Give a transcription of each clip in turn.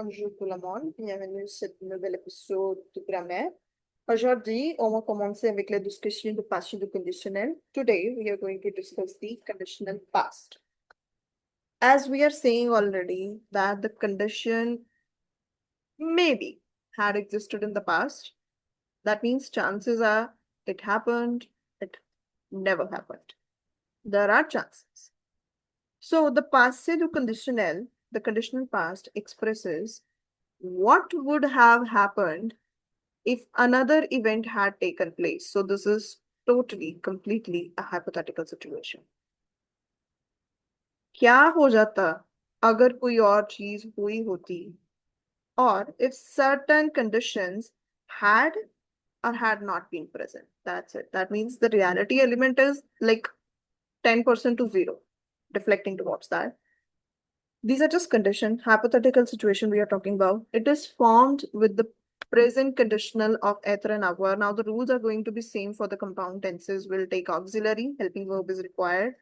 Bonjour tout le monde, bienvenue sur ce nouvel épisode de grammaire. Aujourd'hui, on va commencer avec la discussion du passé du conditionnel. Today, we are going to discuss the conditional past. As we are saying already that the condition maybe had existed in the past, that means chances are it happened, it never happened. There are chances. So the passé du conditionnel, the conditional past, expresses what would have happened if another event had taken place. So this is totally, completely a hypothetical situation. क्या हो जाता अगर कोई और चीज हुई होती, or if certain conditions had or had not been present. That's it. That means the reality element is like 10% to 0, deflecting towards that. These are just condition, hypothetical situation we are talking about. It is formed with the present conditional of être and avoir. Now the rules are going to be same for the compound tenses. We'll take auxiliary, helping verb is required.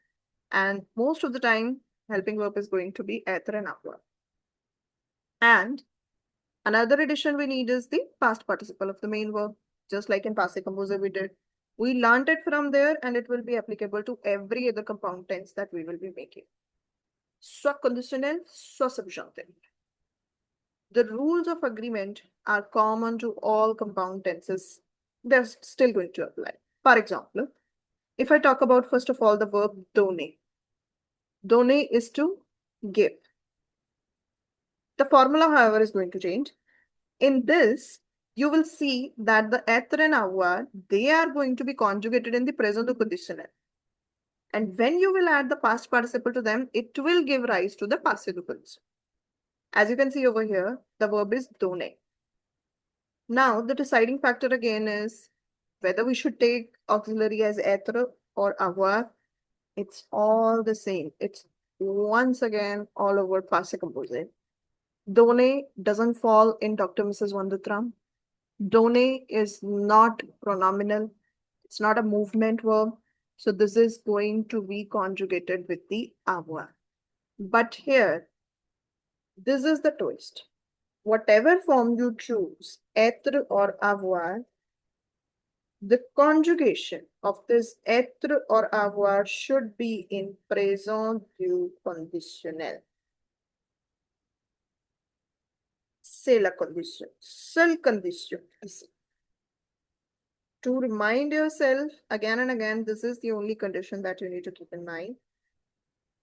And most of the time, helping verb is going to be être and avoir. And another addition we need is the past participle of the main verb. Just like in passé composé we did. We learned it from there and it will be applicable to every other compound tense that we will be making. Soit conditionnel, soit subjonctif. The rules of agreement are common to all compound tenses. They're still going to apply. For example, if I talk about first of all the verb donner. Donner is to give. The formula, however, is going to change. In this, you will see that the être and avoir, they are going to be conjugated in the present conditionnel. And when you will add the past participle to them, it will give rise to the passé conditionnel. As you can see over here, the verb is donner. Now, the deciding factor again is whether we should take auxiliary as être or avoir. It's all the same. It's once again all over passé composé. Donner doesn't fall in Dr. Mrs. Vandutram. Donner is not pronominal. It's not a movement verb. So this is going to be conjugated with the avoir. But here, this is the twist. Whatever form you choose, être or avoir, the conjugation of this être or avoir should be in présent du conditionnel. C'est la condition, seule condition ici. To remind yourself again and again, this is the only condition that you need to keep in mind.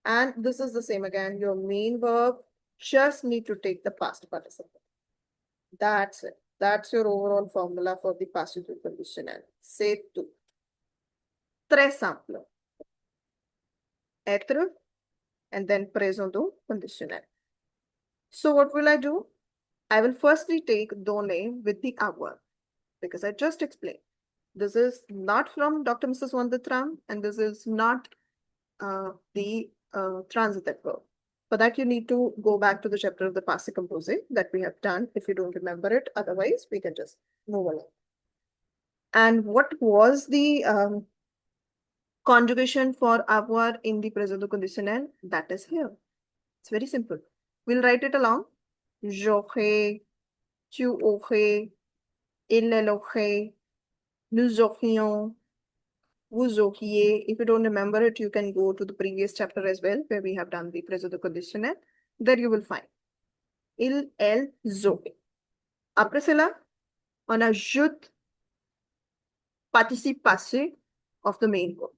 And this is the same again, your main verb just need to take the past participle. That's it. That's your overall formula for the passé du conditionnel. C'est tout. Très simple. Être and then présent du conditionnel. So what will I do? I will firstly take donner with the avoir because I just explained. This is not from Dr. Mrs. Vanditram and this is not the transitive verb. For that, you need to go back to the chapter of the passé composé that we have done if you don't remember it. Otherwise, we can just move along. And what was the conjugation for avoir in the présent conditionnel? That is here. It's very simple. We'll write it along. J'aurais, tu aurais, il aurait, nous aurions, vous auriez. If you don't remember it, you can go to the previous chapter as well, where we have done the présent conditionnel. There you will find. Il, elle, aurait. Après cela, on ajoute participe passé of the main verb.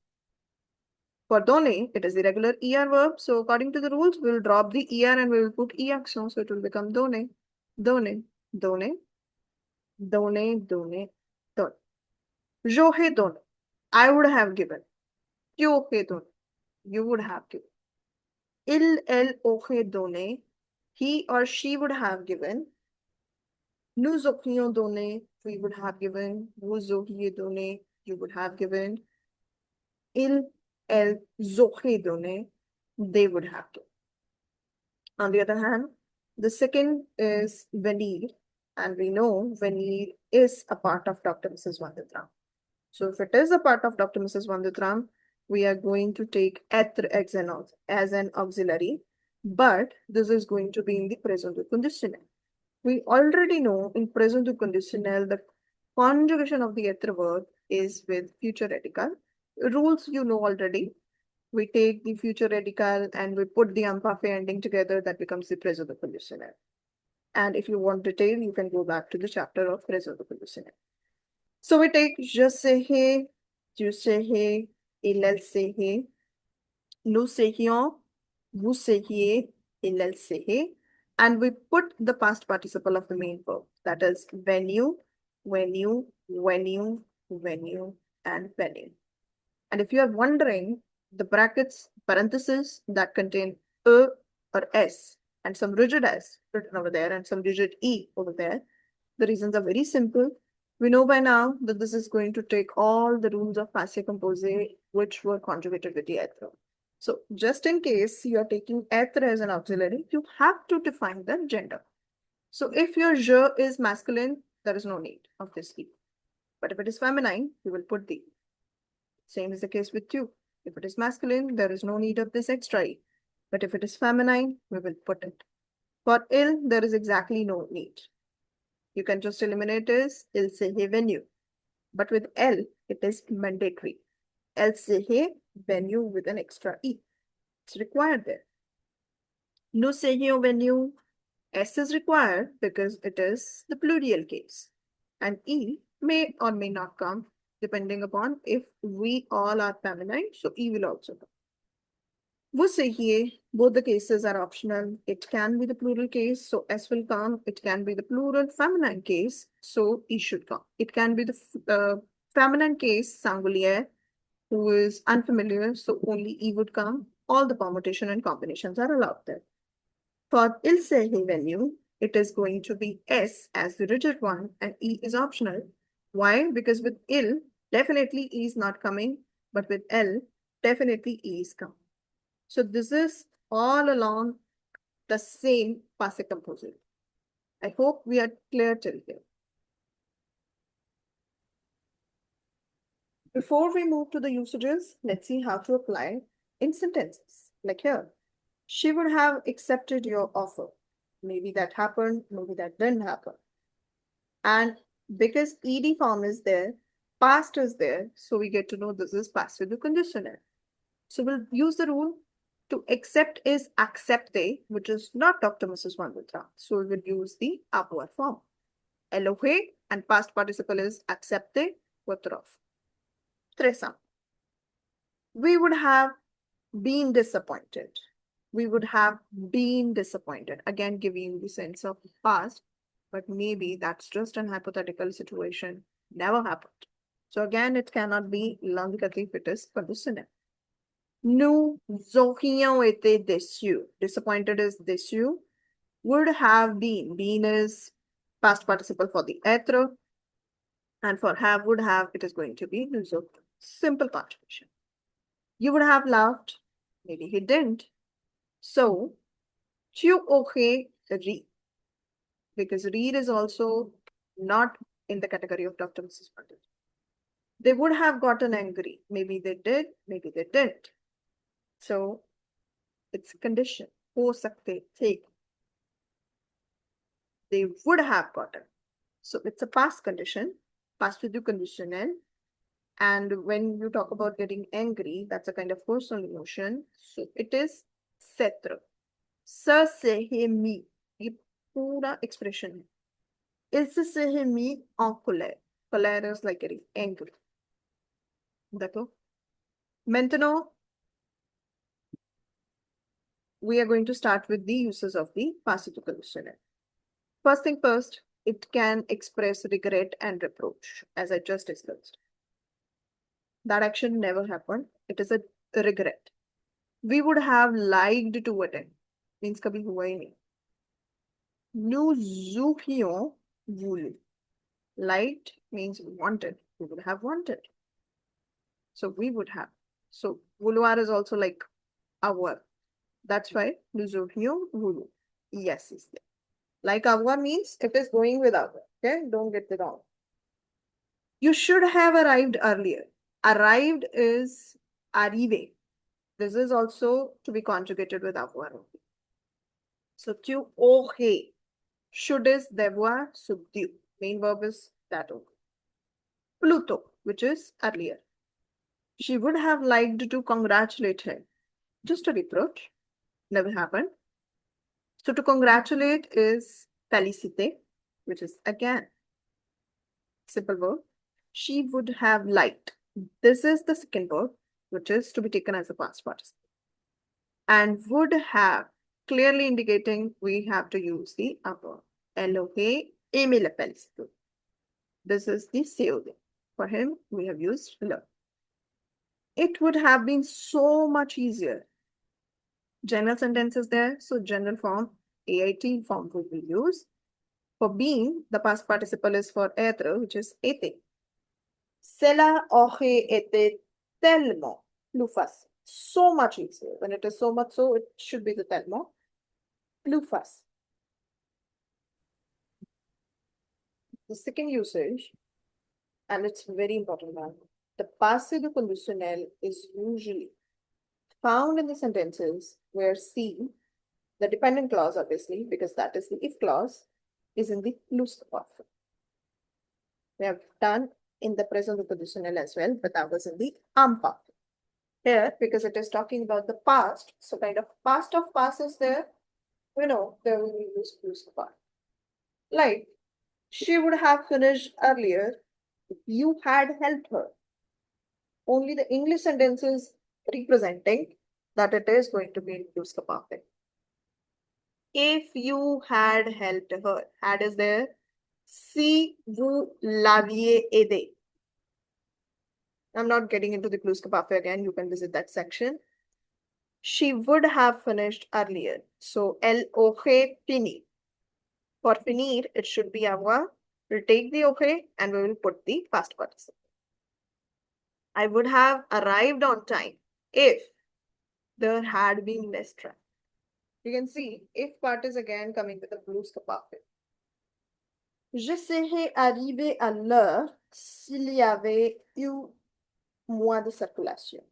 For donner, it is the regular er verb. So according to the rules, we'll drop the er and we will put e accent. So it will become donner, donner, donner, donner, donner, donner. J'aurais donné. I would have given. Tu aurais donné. You would have given. Il, elle aurait donné. He or she would have given. Nous aurions donné. We would have given. Vous auriez donné. You would have given. Il, elle auraient donné. They would have given. On the other hand, the second is venir. And we know venir is a part of Dr. Mrs. Vanditram. So if it is a part of Dr. Mrs. Vanditram, we are going to take être as an auxiliary, but this is going to be in the présent conditionnel. We already know in present conditional the conjugation of the être verb is with future radical. Rules you know already. We take the future radical and we put the imparfait ending together. That becomes the present conditional. And if you want detail, you can go back to the chapter of present conditional. So we take je sais, tu sais, il sait, nous sayions, vous sayiez, il sait, and we put the past participle of the main verb. That is when you, when you, when you, when you, and when you. And if you are wondering, the brackets, parentheses that contain e or s and some rigid s written over there and some rigid e over there, the reasons are very simple. We know by now that this is going to take all the rules of passé composé which were conjugated with the être. So just in case you are taking être as an auxiliary, you have to define the gender. So if your je is masculine, there is no need of this e. But if it is feminine, you will put the. Same is the case with tu. If it is masculine, there is no need of this extra e. But if it is feminine, we will put it. For il, there is exactly no need. You can just eliminate is il sehe venue. But with L, it is mandatory. El sehe venue with an extra E. It's required there. Nous sehions venue, S is required because it is the plural case. And E may or may not come depending upon if we all are feminine, so E will also come. Vous sahiez, both the cases are optional. It can be the plural case, so S will come. It can be the plural feminine case, so E should come. It can be the feminine case, singulier, who is unfamiliar, so only E would come. All the permutation and combinations are allowed there. For il sehe venue, it is going to be S as the rigid one and E is optional. Why? Because with il, definitely E is not coming, but with L, definitely E is coming. So this is all along the same passé composé. I hope we are clear till here. Before we move to the usages, let's see how to apply in sentences. Like here, she would have accepted your offer. Maybe that happened, maybe that didn't happen. And because ed form is there, past is there, so we get to know this is passé du conditionnel. So we'll use the rule to accept is accepter, which is not Dr. Mrs. Vanvita. So we will use the avoir form. Elohe and past participle is accepter, votre offre. Très simple. We would have been disappointed. We would have been disappointed. Again, giving you the sense of past, but maybe that's just an hypothetical situation. Never happened. So again, it cannot be l'indicatif, it is conditionnel. Nous aurions été déçus. Disappointed is déçu. Would have been. Been is past participle for the être. And for have, would have, it is going to be nous aurions. Simple conjugation. You would have laughed. Maybe he didn't. So, tu aurais ri. Because read is also not in the category of Dr. Mrs. Pandit. They would have gotten angry. Maybe they did, maybe they didn't. So, it's a condition. Ho sakte the. They would have gotten. So, it's a past condition, passé du conditionnel. And when you talk about getting angry, that's a kind of personal emotion. So, it is s'être. Se sehe mis. ये पूरा expression है. Il se sehe mis en colère. Colère is like getting angry. D'accord? Maintenant, we are going to start with the uses of the passé du conditionnel. First thing first, it can express regret and reproach, as I just discussed. That action never happened. It is a regret. We would have liked to attend. Means कभी हुआ ही नहीं. Nous aurions voulu. Liked means wanted. We would have wanted. So we would have. So vouloir is also like avoir. That's why nous aurions voulu. Yes is there. Like avoir means it is going with avoir. Okay, don't get it wrong. You should have arrived earlier. Arrived is arrivé. This is also to be conjugated with avoir. So tu aurais Should is devoir, subdue. Main verb is that only. Pluto, which is earlier. She would have liked to congratulate him. Just a reproach. Never happened. So to congratulate is féliciter, which is again simple verb. She would have liked. This is the second verb, which is to be taken as a past participle. And would have, clearly indicating we have to use the avoir. Elle aurait aimé le féliciter. This is the COD. For him, we have used le. It would have been so much easier. General sentences there, so general form, AIT form we will use. For being, the past participle is for être, which is été. Cela aurait été tellement plus facile. So much easier. When it is so much so, it should be the tellement plus facile. The second usage, and it's very important one, the passé du conditionnel is usually found in the sentences where C, the dependent clause obviously, because that is the if clause, is in the plus perfect. We have done in the present conditionnel as well, but that was in the imperfect. Here, because it is talking about the past, so kind of past of past is there, we know there will be use plus perfect. Like, she would have finished earlier if you had helped her. Only the English sentence is representing that it is going to be in perfect. If you had helped her, had is there. Si vous l'aviez aidé. I'm not getting into the pluscup again. You can visit that section. She would have finished earlier. So, elle aurait fini. For finir, it should be avoir. We'll take the aurait and we will put the past participle. I would have arrived on time if there had been less traffic. You can see, if part is again coming with the pluscup. Je serais arrivé à l'heure s'il y avait eu moins de circulation.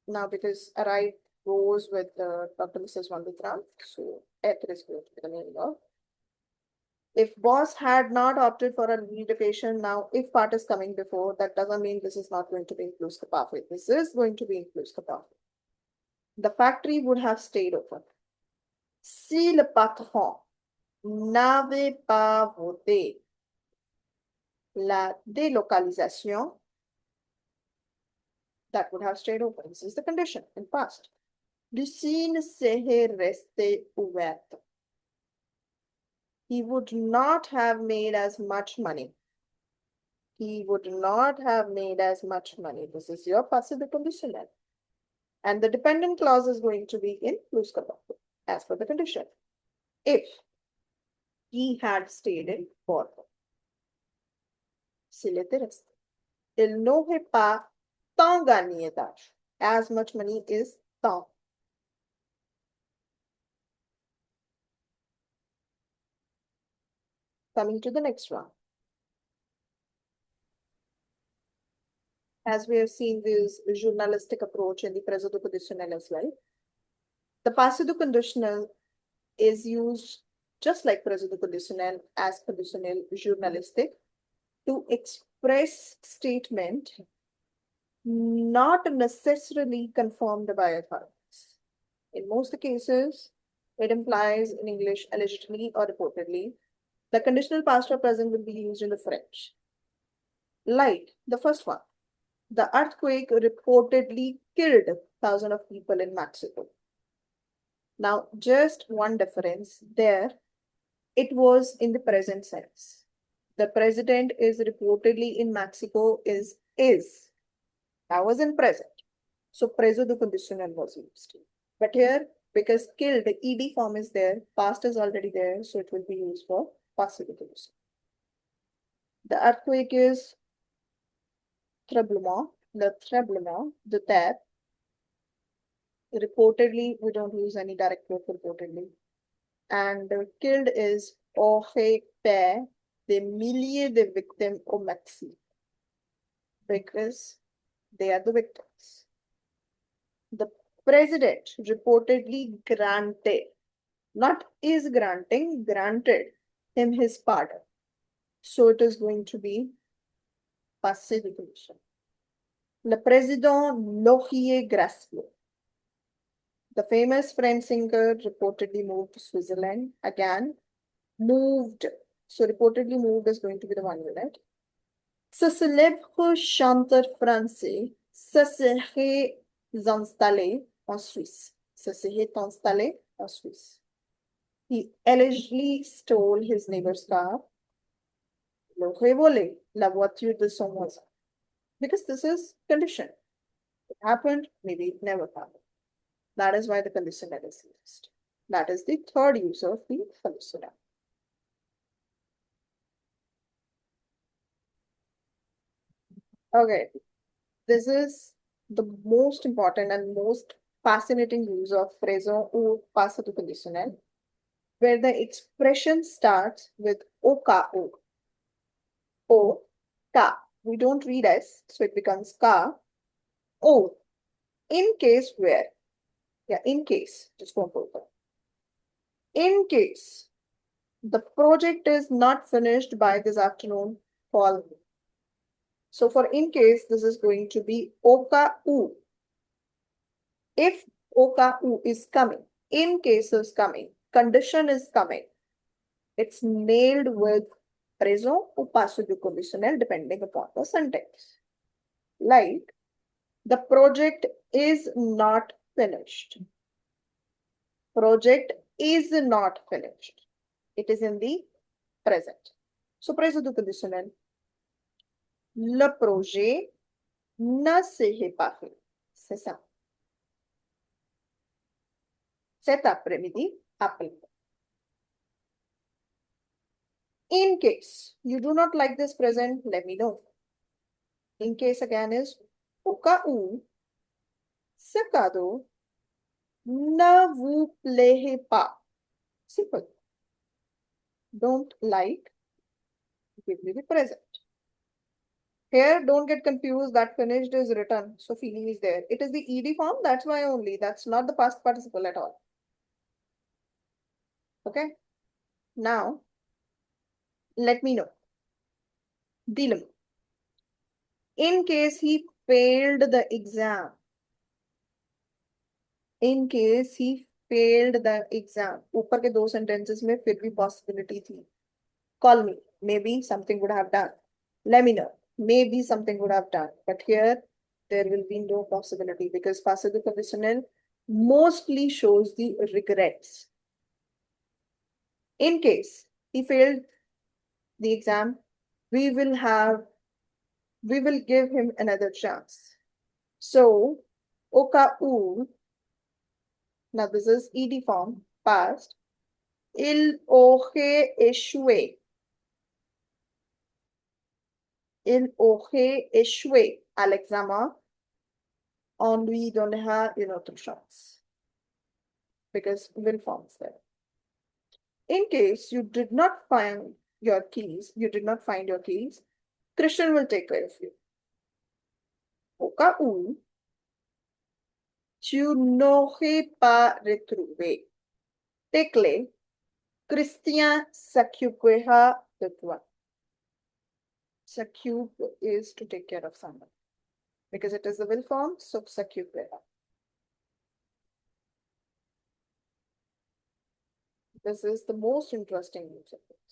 Now, because arrive goes with Dr. Mrs. Vanditram, so être is going to be the main verb. If boss had not opted for a relocation, now if part is coming before, that doesn't mean this is not going to be inclusive capacity. This is going to be inclusive capacity. The factory would have stayed open. Si le patron n'avait pas voté la délocalisation, that would have stayed open. This is the condition in past. L'usine serait restée ouverte. He would not have made as much money. He would not have made as much money. This is your passive conditional. And the dependent clause is going to be in pluscup as per the condition. If he had stayed in Bordeaux. S'il était resté. Il n'aurait pas tant gagné d'argent. As much money is tant. Coming to the next one. As we have seen this journalistic approach in the présent conditionnel as well. The passé conditional is used just like présent conditionnel as conditionnel journalistic to express statement not necessarily confirmed by authorities. In most cases, it implies in English allegedly or reportedly. The conditional past or present will be used in the French. Like the first one, the earthquake reportedly killed thousands of people in Mexico. Now, just one difference there, it was in the present sense. The president is reportedly in Mexico is. That was in present. So, present conditional was used. But here, because killed, the ed form is there, past is already there, so it will be used for passive conditional. The earthquake is tremblement, the terre. Reportedly, we don't use any direct quote reportedly. And killed is aurait fait des milliers de victimes au Mexique. Because they are the victims. The president reportedly granted, not is granting, granted him his pardon. So it is going to be passé de condition. Le président Laurier Gracieux, the famous French singer, reportedly moved to Switzerland. Again, moved. So reportedly moved is going to be the 1 unit. Ce célèbre chanteur français se serait installé en Suisse. Se serait installé en Suisse. He allegedly stole his neighbor's car. Il aurait volé la voiture de son voisin. Because this is condition. It happened, maybe it never happened. That is why the conditional is used. That is the third use of the conditional. Okay, this is the most important and most fascinating use of présent ou passé to conditionnel, where the expression starts with OKO. O, ka. We don't read S, so it becomes ka. O, in case where. Yeah, in case. Just go over. In case the project is not finished by this afternoon, call me. So for in case, this is going to be oka u. If oka u is coming, in case is coming, condition is coming, it's nailed with présent or passé du conditionnel depending upon the sentence. Like, the project is not finished. Project is not finished. It is in the present. So, présent du conditionnel. Le projet ne s'est pas fait. C'est ça. Cet après-midi, après. In case you do not like this present, let me know. In case again is au cas où ce cadeau ne vous plaît pas. Simple. Don't like, give me the present. Here, don't get confused that finished is written, so feeling is there. It is the ed form, that's why only. That's not the past participle at all. Okay? Now, let me know. Dilemma. In case he failed the exam. In case he failed the exam. ऊपर के दो sentences में फिर भी possibility थी. Call me. Maybe something would have done. Let me know. Maybe something would have done. But here, there will be no possibility because passé du conditionnel mostly shows the regrets. In case he failed the exam, we will give him another chance. So, au cas où, now this is ed form, past, il aurait échoué. Il aurait échoué à l'examen, on lui donnera une autre chance. Because will form is there. In case you did not find your keys, Christian will take care of you. Au cas où, tu n'aurais pas retrouvé tes clés, Christian s'occupera de toi. S'occupe is to take care of someone. Because it is the will form, so s'occupera. This is the most interesting use of it.